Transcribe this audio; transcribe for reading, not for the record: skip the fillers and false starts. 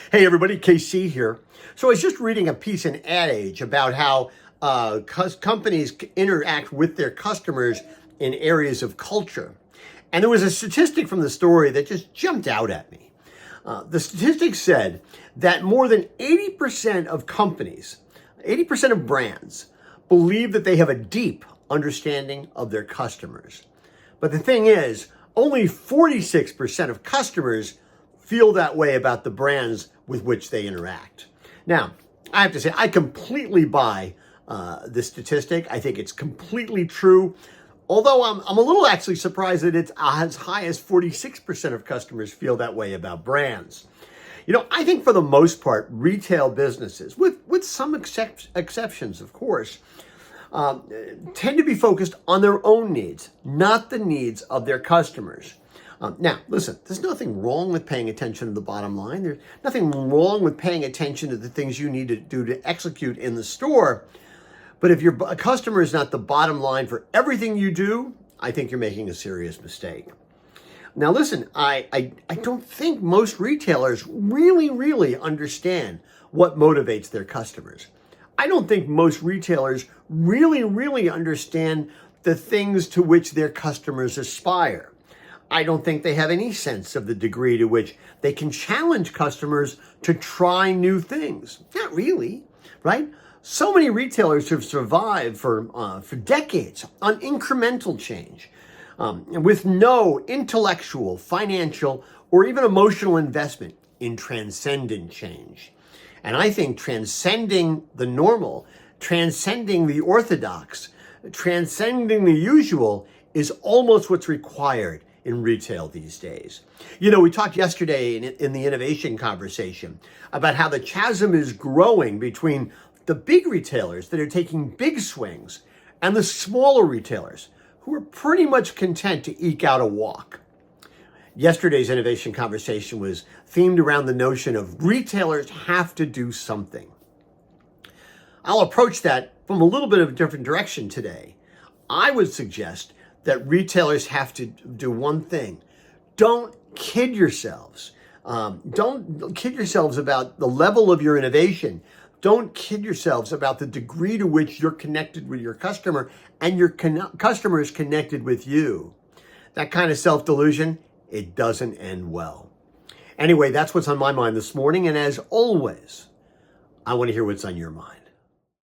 Hey everybody, KC here. So I was just reading a piece in Ad Age about how companies interact with their customers in areas of culture. And there was a statistic from the story that just jumped out at me. The statistic said that more than 80% of companies, 80% of brands, believe that they have a deep understanding of their customers. But the thing is, only 46% of customers feel that way about the brands with which they interact. Now, I have to say, I completely buy this statistic. I think it's completely true. Although I'm a little actually surprised that it's as high as 46% of customers feel that way about brands. You know, I think for the most part, retail businesses, with some exceptions, of course, tend to be focused on their own needs, not the needs of their customers. Now, listen, there's nothing wrong with paying attention to the bottom line. There's nothing wrong with paying attention to the things you need to do to execute in the store. But if your customer is not the bottom line for everything you do, I think you're making a serious mistake. Now, listen, I don't think most retailers really understand what motivates their customers. I don't think most retailers really understand the things to which their customers aspire. I don't think they have any sense of the degree to which they can challenge customers to try new things. Not really, right? So many retailers have survived for decades on incremental change, with no intellectual, financial, or even emotional investment in transcendent change. And I think transcending the normal, transcending the orthodox, transcending the usual is almost what's required in retail these days. You know, we talked yesterday in the innovation conversation about how the chasm is growing between the big retailers that are taking big swings and the smaller retailers who are pretty much content to eke out a walk. Yesterday's innovation conversation was themed around the notion of retailers have to do something. I'll approach that from a little bit of a different direction today. I would suggest that retailers have to do one thing. Don't kid yourselves. Don't kid yourselves about the level of your innovation. Don't kid yourselves about the degree to which you're connected with your customer and your customer is connected with you. That kind of self-delusion, it doesn't end well. Anyway, that's what's on my mind this morning. And as always, I want to hear what's on your mind.